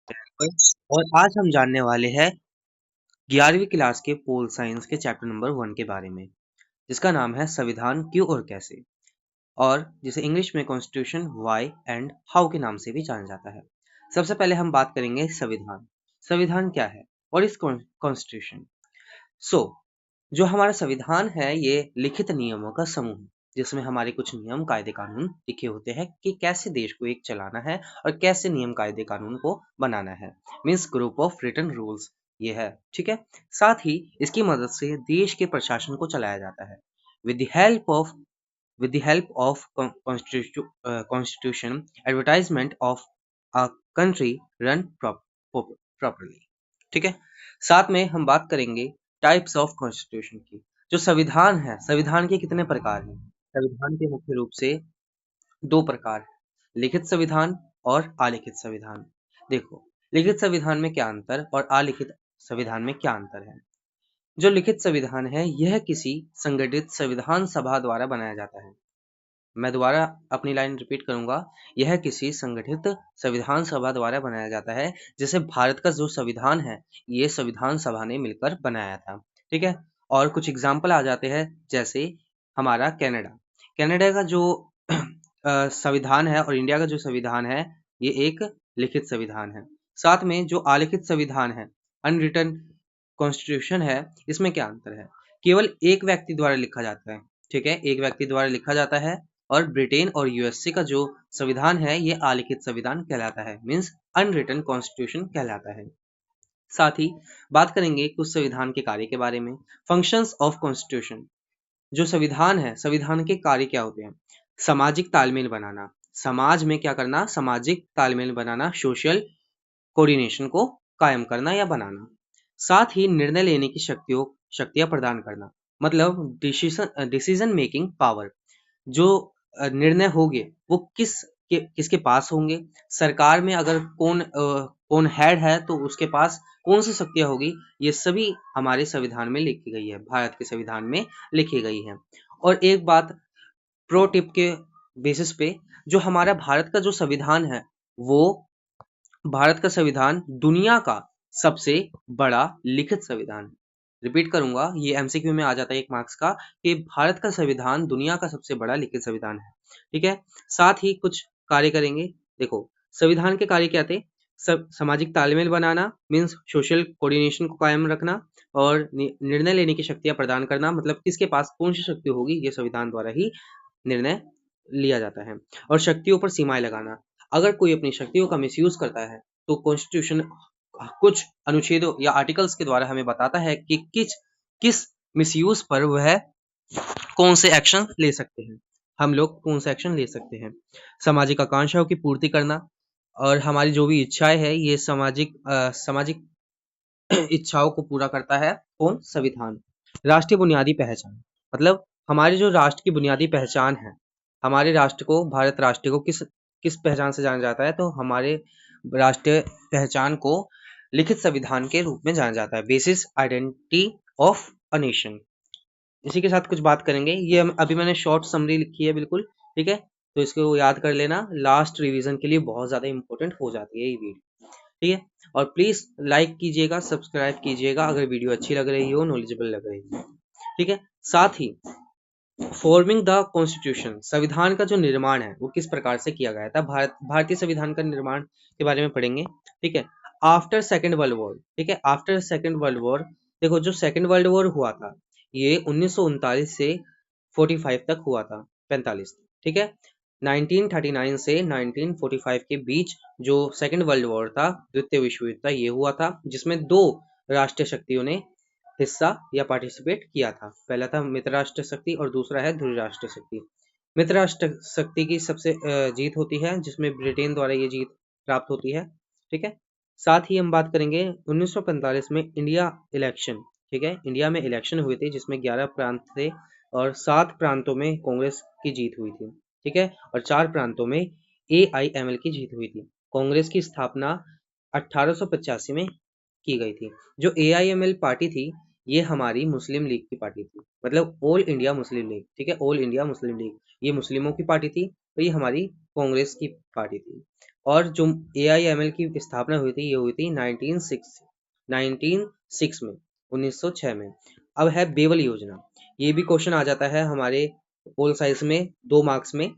और आज हम जानने वाले हैं 11वीं क्लास के पोल साइंस के चैप्टर नंबर 1 के बारे में, जिसका नाम है संविधान क्यों और कैसे, और जिसे इंग्लिश में कॉन्स्टिट्यूशन व्हाई एंड हाउ के नाम से भी जाना जाता है। सबसे पहले हम बात करेंगे संविधान। संविधान क्या है? What is constitution? सो जो हमारा संविधान है ये लिखित नियमों का समूह है, जिसमें हमारे कुछ नियम कायदे कानून लिखे होते हैं कि कैसे देश को एक चलाना है और कैसे नियम कायदे कानून को बनाना है। Means group of written rules ये है। ठीक है। साथ ही इसकी मदद से देश के प्रशासन को चलाया जाता है। With the help of with the help of constitution, advertisement of a country run properly। ठीक है। साथ में हम बात करेंगे टाइप्स ऑफ कॉन्स्टिट्यूशन की। जो संविधान है, संविधान के कितने प्रकार हैं? संविधान के मुख्य रूप से दो प्रकार हैं, लिखित संविधान और अलिखित संविधान। देखो, लिखित संविधान में क्या अंतर और अलिखित संविधान में क्या अंतर है? जो लिखित संविधान है यह किसी संगठित संविधान सभा द्वारा बनाया जाता है। मैं दोबारा अपनी लाइन रिपीट करूंगा। यह किसी संगठित संविधान सभा द्वारा बनाया जाता है। जैसे भारत का जो संविधान है ये संविधान सभा ने मिलकर बनाया था। ठीक है। और कुछ एग्जाम्पल आ जाते हैं, जैसे हमारा कनाडा। कनाडा का जो संविधान है और इंडिया का जो संविधान है ये एक लिखित संविधान है। साथ में जो अलिखित संविधान है, अनरिटन कॉन्स्टिट्यूशन है, इसमें क्या अंतर है? केवल एक व्यक्ति द्वारा लिखा जाता है। ठीक है, एक व्यक्ति द्वारा लिखा जाता है। और ब्रिटेन और यूएसए का जो संविधान है ये अलिखित संविधान कहलाता है, मीन्स अनरिटन कॉन्स्टिट्यूशन कहलाता है। साथ ही बात करेंगे कुछ संविधान के कार्य के बारे में। Functions of constitution. जो संविधान है, संविधान के कार्य क्या होते हैं? सामाजिक तालमेल बनाना, समाज में क्या करना? सामाजिक तालमेल बनाना, सोशल कोऑर्डिनेशन को कायम करना या बनाना। साथ ही निर्णय लेने की शक्तियां प्रदान करना, मतलब डिसीजन मेकिंग पावर। जो निर्णय होंगे वो किसके पास होंगे? सरकार में अगर कौन हेड है तो उसके पास कौन सी शक्तियां होगी? ये सभी हमारे संविधान में लिखी गई है, भारत के संविधान में लिखी गई है। और एक बात प्रो टिप के बेसिस पे, जो हमारा भारत का जो संविधान है वो भारत का संविधान दुनिया का सबसे बड़ा लिखित संविधान है। रिपीट करूंगा, ये एमसीक्यू में आ जाता है 1 मार्क्स का, कि भारत का संविधान दुनिया का सबसे बड़ा लिखित संविधान है। ठीक है। साथ ही कुछ कार्य करेंगे। देखो, संविधान के कार्य क्या थे? सामाजिक तालमेल बनाना, मीन्स सोशल कोऑर्डिनेशन को कायम रखना, और निर्णय लेने की शक्तियां प्रदान करना, मतलब किसके पास कौन सी शक्ति होगी ये संविधान द्वारा ही निर्णय लिया जाता है। और शक्तियों पर सीमाएं लगाना। अगर कोई अपनी शक्तियों का मिसयूज करता है तो कॉन्स्टिट्यूशन कुछ अनुच्छेदों या आर्टिकल्स के द्वारा हमें बताता है कि किस मिसयूज पर वह कौन से एक्शन ले सकते हैं, हम लोग कौन से एक्शन ले सकते हैं। सामाजिक आकांक्षाओं की पूर्ति करना, और हमारी जो भी इच्छाएं है ये सामाजिक इच्छाओं को पूरा करता है कौन? संविधान। राष्ट्रीय बुनियादी पहचान, मतलब हमारी जो राष्ट्र की बुनियादी पहचान है, हमारे राष्ट्र को, भारत राष्ट्र को किस किस पहचान से जाना जाता है? तो हमारे राष्ट्रीय पहचान को लिखित संविधान के रूप में जाना जाता है, basis identity of a nation. इसी के साथ कुछ बात करेंगे। ये अभी मैंने शॉर्ट समरी लिखी है बिल्कुल। ठीक है, तो इसको याद कर लेना, लास्ट रिवीजन के लिए बहुत ज्यादा इंपॉर्टेंट हो जाती है ये वीडियो। ठीक है। और प्लीज लाइक कीजिएगा, सब्सक्राइब कीजिएगा अगर वीडियो अच्छी लग रही हो, नॉलेजेबल लग रही हो। ठीक है। साथ ही फॉर्मिंग द कॉन्स्टिट्यूशन, संविधान का जो निर्माण है वो किस प्रकार से किया गया था? भारतीय संविधान का निर्माण के बारे में पढ़ेंगे। ठीक है। After second world war. ठीक है, आफ्टर सेकेंड वर्ल्ड वॉर। देखो, जो सेकेंड वर्ल्ड वॉर हुआ था ये 1939 से 45 तक हुआ था, 45। ठीक है। 1939 से 1945 के बीच जो सेकेंड वर्ल्ड वॉर था, द्वितीय विश्व युद्ध था, ये हुआ था, जिसमें दो राष्ट्रीय शक्तियों ने हिस्सा या पार्टिसिपेट किया था। पहला था मित्र राष्ट्र शक्ति और दूसरा है ध्रुव राष्ट्र शक्ति। मित्र राष्ट्र शक्ति की सबसे जीत होती है, जिसमें ब्रिटेन द्वारा ये जीत प्राप्त होती है। ठीक है। साथ ही हम बात करेंगे 1945 में इंडिया इलेक्शन। ठीक है, इंडिया में इलेक्शन हुए थे जिसमें 11 प्रांत थे और 7 प्रांतों में कांग्रेस की जीत हुई थी। ठीक है, और 4 प्रांतों में AIML की जीत हुई थी। कांग्रेस की स्थापना 1885 में की गई थी। जो AIML पार्टी थी ये हमारी मुस्लिम लीग की पार्टी थी, मतलब ऑल इंडिया मुस्लिम लीग। ठीक है, ऑल इंडिया मुस्लिम लीग, ये मुस्लिमों की पार्टी थी और ये हमारी कांग्रेस की पार्टी थी। और जो AIML की स्थापना हुई थी ये हुई थी 1906 में, 1906 में। अब है बेवल योजना, ये भी क्वेश्चन आ जाता है हमारे पोल साइंस में 2 मार्क्स में।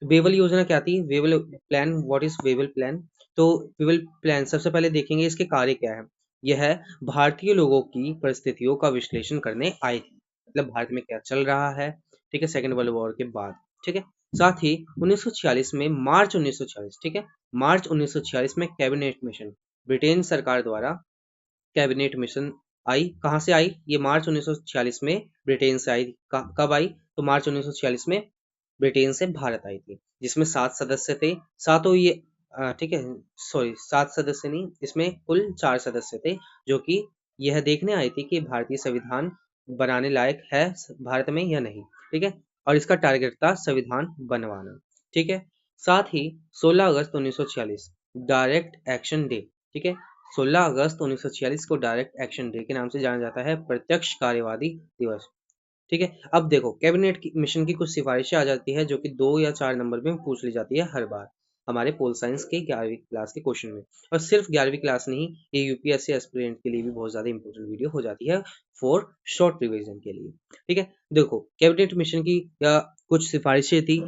वेवल योजना क्या थी? Wavell plan, what is Wavell plan? तो वेवल प्लान सबसे पहले देखेंगे इसके कार्य क्या है। यह भारतीय लोगों की परिस्थितियों का विश्लेषण करने आए थे, मतलब भारत में क्या चल रहा है, ठीक है, सेकेंड वर्ल्ड वॉर के बाद, ठीक है। साथ ही 1946 में, मार्च 1946, ठीक है, मार्च 1946 में कैबिनेट मिशन, ब्रिटेन सरकार द्वारा कैबिनेट मिशन आई। कहाँ से आई? ये मार्च 1946 में ब्रिटेन से आई। कब आई? तो मार्च 1946 में ब्रिटेन से भारत आई थी, जिसमें 7 सदस्य थे। सातों ये ठीक है, सॉरी 7 सदस्य नहीं, इसमें कुल 4 सदस्य थे, जो कि यह देखने आए थे कि भारतीय संविधान बनाने लायक है भारत में या नहीं, ठीक है। और इसका टारगेट था संविधान बनवाना, ठीक है। साथ ही 16 अगस्त 1946 डायरेक्ट एक्शन डे, ठीक है, 16 अगस्त 1946 को डायरेक्ट एक्शन डे के नाम से जाना जाता है, प्रत्यक्ष कार्यवादी दिवस, ठीक है। अब देखो कैबिनेट की मिशन की कुछ सिफारिशें आ जाती है, जो कि 2 या 4 नंबर में पूछ ली जाती है हर बार हमारे पोल साइंस के 11वीं क्लास के क्वेश्चन में। और सिर्फ 11वीं क्लास नहीं, ये यूपीएससी एस्पिरेंट के लिए भी बहुत ज्यादा इंपॉर्टेंट वीडियो हो जाती है फॉर शॉर्ट रिवीजन के लिए, ठीक है। देखो कैबिनेट मिशन की या कुछ सिफारिशें थी,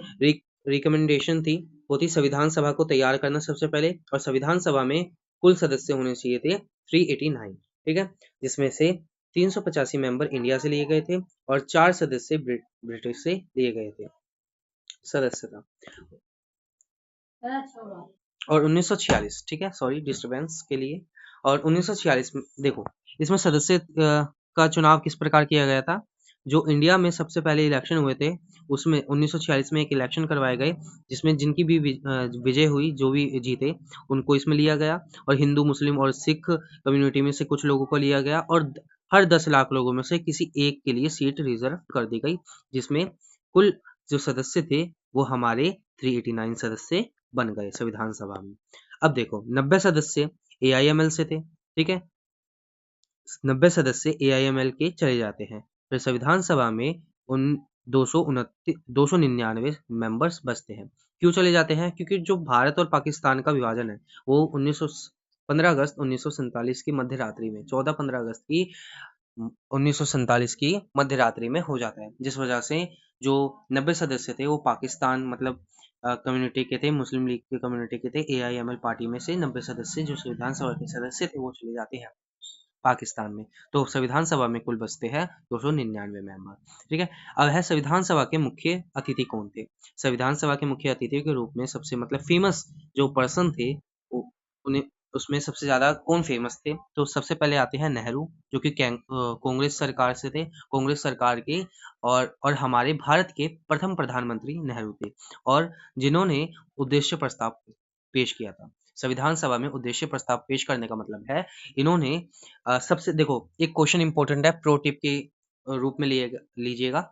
रिकमेंडेशन थी, वो थी संविधान सभा को तैयार करना सबसे पहले, और संविधान सभा में कुल सदस्य होने चाहिए थे 389, ठीक है, जिसमें से 385 मेंबर इंडिया से लिए गए थे और 4 सदस्य ब्रिटिश से लिए गए थे सदस्यता। और 1946, ठीक है, सॉरी डिस्टरबेंस के लिए। और 1946 में देखो इसमें सदस्य का चुनाव किस प्रकार किया गया था। जो इंडिया में सबसे पहले इलेक्शन हुए थे, उसमें 1946 में एक इलेक्शन करवाए गए, जिसमें जिनकी भी विजय हुई, जो भी जीते उनको इसमें लिया गया, और हिंदू, मुस्लिम और सिख कम्युनिटी में से कुछ लोगों को लिया गया, और हर 10 लाख लोगों में से किसी एक के लिए सीट रिजर्व कर दी गई, जिसमें कुल जो सदस्य थे वो हमारे 389 सदस्य बन गए संविधान सभा में। अब देखो 90 सदस्य AIML से थे, ठीक है, 90 सदस्य AIML के चले जाते हैं, फिर संविधान सभा में उन 299 मेंबर्स बचते हैं। क्यों चले जाते हैं? क्योंकि जो भारत और पाकिस्तान का विभाजन है वो 15 अगस्त 1947 की मध्य रात्रि में, 14-15 अगस्त की 1947 की मध्य रात्रि में हो जाता है, जिस वजह से जो 90 सदस्य थे वो पाकिस्तान मतलब कम्युनिटी के थे, मुस्लिम लीग के कम्युनिटी के थे। AIML पार्टी में से 90 सदस्य जो संविधान सभा के सदस्य थे वो चले जाते हैं पाकिस्तान में। तो संविधान सभा में कुल बचते हैं 299 मेंबर, ठीक है। अब है संविधान सभा के मुख्य अतिथि कौन थे। संविधान सभा के मुख्य अतिथि के रूप में सबसे मतलब फेमस जो पर्सन थे, उन्हें उसमें सबसे ज्यादा कौन फेमस थे, तो सबसे पहले आते हैं नेहरू, जो कि कांग्रेस सरकार से थे, कांग्रेस सरकार के, और हमारे भारत के प्रथम प्रधानमंत्री नेहरू थे, और जिन्होंने उद्देश्य प्रस्ताव पेश किया था। संविधान सभा में उद्देश्य प्रस्ताव पेश करने का मतलब है इन्होंने सबसे देखो एक क्वेश्चन इंपॉर्टेंट है, प्रो टिप के रूप में लीजिएगा।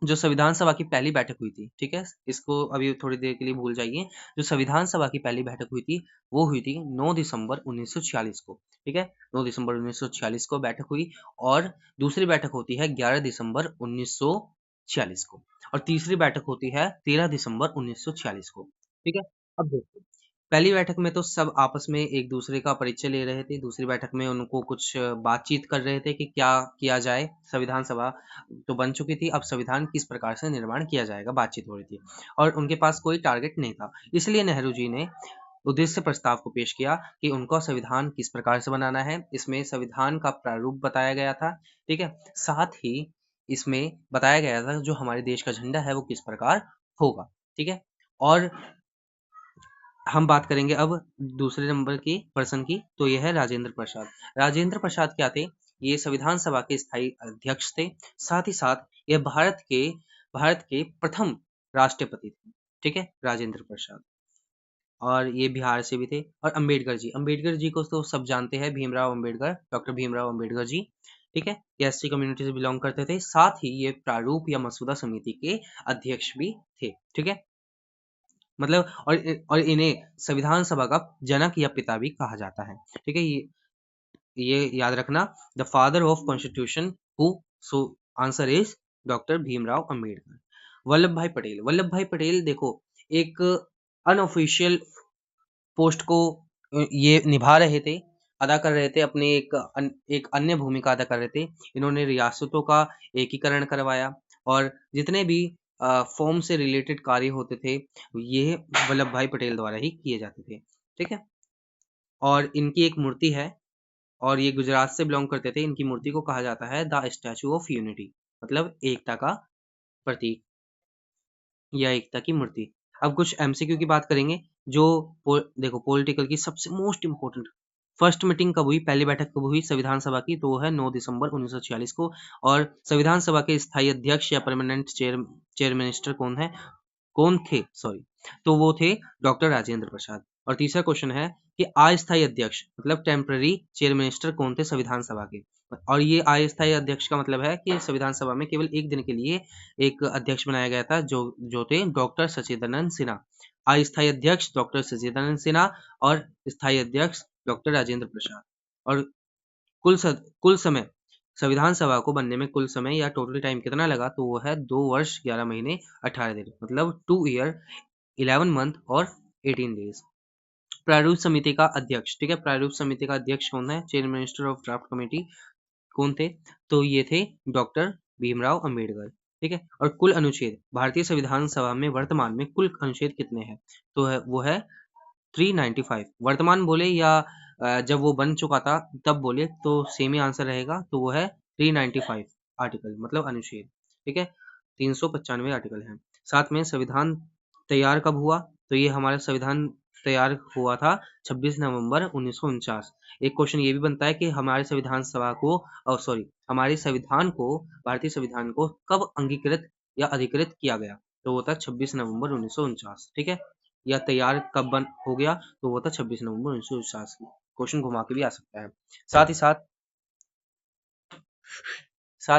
जो संविधान सभा की पहली बैठक हुई थी, ठीक है, इसको अभी थोड़ी देर के लिए भूल जाइए। जो संविधान सभा की पहली बैठक हुई थी वो हुई थी 9 दिसंबर 1946 को, ठीक है, 9 दिसंबर 1946 को बैठक हुई, और दूसरी बैठक होती है 11 दिसंबर 1946 को, और तीसरी बैठक होती है 13 दिसंबर 1946 को, ठीक है। अब देखो पहली बैठक में तो सब आपस में एक दूसरे का परिचय ले रहे थे, दूसरी बैठक में उनको कुछ बातचीत कर रहे थे कि क्या किया जाए। संविधान सभा तो बन चुकी थी, अब संविधान किस प्रकार से निर्माण किया जाएगा बातचीत हो रही थी, और उनके पास कोई टारगेट नहीं था, इसलिए नेहरू जी ने उद्देश्य प्रस्ताव को पेश किया कि उनको संविधान किस प्रकार से बनाना है। इसमें संविधान का प्रारूप बताया गया था, ठीक है, साथ ही इसमें बताया गया था जो हमारे देश का झंडा है वो किस प्रकार होगा, ठीक है। और हम बात करेंगे अब दूसरे नंबर की पर्सन की, तो यह है राजेंद्र प्रसाद। राजेंद्र प्रसाद क्या थे? ये संविधान सभा के स्थायी अध्यक्ष थे, साथ ही साथ ये भारत के प्रथम राष्ट्रपति थे, ठीक है, राजेंद्र प्रसाद। और ये बिहार से भी थे। और अंबेडकर जी को तो सब जानते हैं, भीमराव अंबेडकर, डॉक्टर भीमराव अंबेडकर जी, ठीक है, ये एसटी कम्युनिटी से बिलोंग करते थे, साथ ही ये प्रारूप या मसूदा समिति के अध्यक्ष भी थे, ठीक है, मतलब और इन्हें संविधान सभा का जनक या पिता भी कहा जाता है, ठीक है। ये याद रखना, the father of constitution who, so answer is doctor Bhimrao Ambedkar. Vallabh भाई पटेल देखो एक अनऑफिशियल पोस्ट को ये निभा रहे थे, अदा कर रहे थे, अपनी एक अन्य भूमिका अदा कर रहे थे। इन्होंने रियासतों का एकीकरण करवाया और जितने भी फॉर्म से रिलेटेड कार्य होते थे ये वल्लभ भाई पटेल द्वारा ही किए जाते थे। ठीक है, और इनकी एक मूर्ति है और ये गुजरात से बिलोंग करते थे। इनकी मूर्ति को कहा जाता है द स्टैचू ऑफ यूनिटी, मतलब एकता का प्रतीक या एकता की मूर्ति। अब कुछ एमसीक्यू की बात करेंगे जो देखो पॉलिटिकल की सबसे मोस्ट इंपोर्टेंट। फर्स्ट मीटिंग कब हुई, पहली बैठक कब हुई संविधान सभा की, तो वो है 9 दिसंबर 1946 को। और संविधान सभा के स्थायी अध्यक्ष या परमानेंट चेयर मिनिस्टर कौन थे, सॉरी, तो वो थे डॉक्टर राजेंद्र प्रसाद। और तीसरा क्वेश्चन है कि अस्थायी अध्यक्ष मतलब टेम्पररी चेयर मिनिस्टर कौन थे संविधान सभा के। और ये अस्थायी अध्यक्ष का मतलब है कि संविधान सभा में केवल एक दिन के लिए एक अध्यक्ष बनाया गया था जो थे डॉक्टर सच्चिदानंद सिन्हा। अस्थायी अध्यक्ष डॉक्टर सच्चिदानंद सिन्हा और स्थायी अध्यक्ष डॉक्टर राजेंद्र प्रसाद। और कुल समय संविधान सभा को बनने में कुल समय या टोटल टाइम कितना लगा, तो वो है 2 वर्ष 11 महीने 18 दिन, मतलब 2 ईयर 11 मंथ और 18 डेज। प्रारूप समिति का अध्यक्ष, ठीक है, प्रारूप समिति का अध्यक्ष कौन है, chief minister of draft committee कौन थे, तो ये थे डॉक्टर भीमराव अंबेडकर। ठीक है, और कुल अनुच्छेद भारतीय संविधान सभा में वर्तमान में कुल अनुच्छेद कितने हैं, तो वो है 395। वर्तमान बोले या जब वो बन चुका था तब बोले तो सेम ही आंसर रहेगा, तो वो है 395 आर्टिकल, मतलब अनुच्छेद। ठीक है, 395 आर्टिकल हैं। साथ में संविधान तैयार कब हुआ, तो ये हमारा संविधान तैयार हुआ था 26 नवंबर 1949। एक क्वेश्चन ये भी बनता है कि हमारे संविधान सभा को सॉरी हमारे संविधान को, भारतीय संविधान को कब अंगीकृत या अधिकृत किया गया, तो वो था 26 नवंबर 1949। ठीक है, या तैयार कब बन हो गया, तो वो था 26 नवंबर 1949। क्वेश्चन घुमा के भी आ सकता है। साथ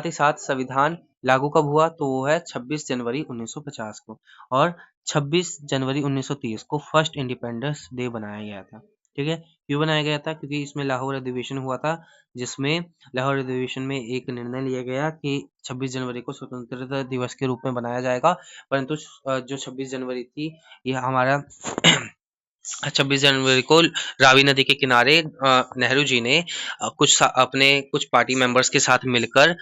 ही साथ संविधान लागू कब हुआ, तो वो है 26 जनवरी 1950 को। और 26 जनवरी 1930 को फर्स्ट इंडिपेंडेंस डे बनाया गया था। ठीक है, क्यों बनाया गया था, क्योंकि इसमें लाहौर अधिवेशन हुआ था, जिसमें लाहौर अधिवेशन में एक निर्णय लिया गया कि 26 जनवरी को स्वतंत्रता दिवस के रूप में बनाया जाएगा। परंतु जो 26 जनवरी थी ये हमारा 26 जनवरी को रावी नदी के किनारे नेहरू जी ने अपने कुछ पार्टी मेंबर्स के साथ मिलकर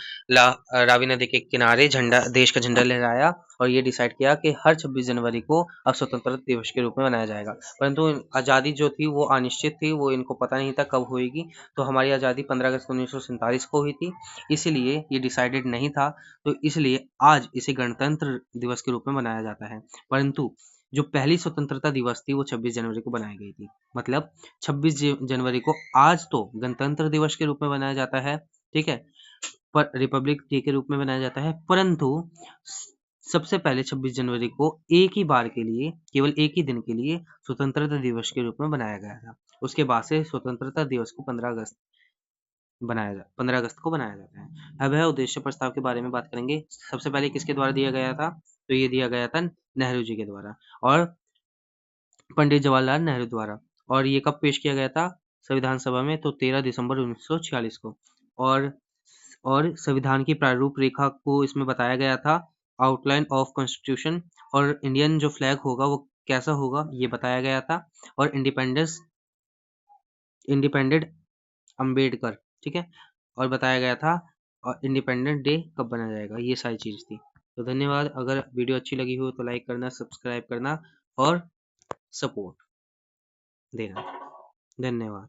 रावी नदी के किनारे देश का झंडा लहराया और ये डिसाइड किया कि हर 26 जनवरी को अब स्वतंत्रता दिवस के रूप में मनाया जाएगा। परंतु आज़ादी जो थी वो अनिश्चित थी, वो इनको पता नहीं था कब होएगी। तो हमारी आज़ादी 15 अगस्त 1947 को हुई थी, इसलिए ये डिसाइडेड नहीं था, तो इसलिए आज इसे गणतंत्र दिवस के रूप में मनाया जाता है। परंतु जो पहली स्वतंत्रता दिवस थी वो 26 जनवरी को बनाई गई थी, मतलब 26 जनवरी को आज तो गणतंत्र दिवस के रूप में मनाया जाता है। ठीक है, पर रिपब्लिक डे के रूप में मनाया जाता है, परंतु सबसे पहले 26 जनवरी को एक ही बार के लिए, केवल एक ही दिन के लिए स्वतंत्रता दिवस के रूप में बनाया गया था। उसके बाद से स्वतंत्रता दिवस को 15 अगस्त को बनाया जाता है। अब है उद्देश्य प्रस्ताव के बारे में बात करेंगे। सबसे पहले किसके द्वारा दिया गया था, तो ये दिया गया था नेहरू जी के द्वारा और पंडित जवाहरलाल नेहरू द्वारा। और ये कब पेश किया गया था संविधान सभा में, तो 13 दिसंबर 1946 को। और संविधान की प्रारूप रेखा को इसमें बताया गया था, आउटलाइन ऑफ कॉन्स्टिट्यूशन, और इंडियन जो फ्लैग होगा वो कैसा होगा ये बताया गया था, और इंडिपेंडेंट अंबेडकर, ठीक है, और बताया गया था, और इंडिपेंडेंट डे कब बनाया जाएगा, ये सारी चीज थी। तो धन्यवाद। अगर वीडियो अच्छी लगी हो तो लाइक करना, सब्सक्राइब करना और सपोर्ट देना। धन्यवाद।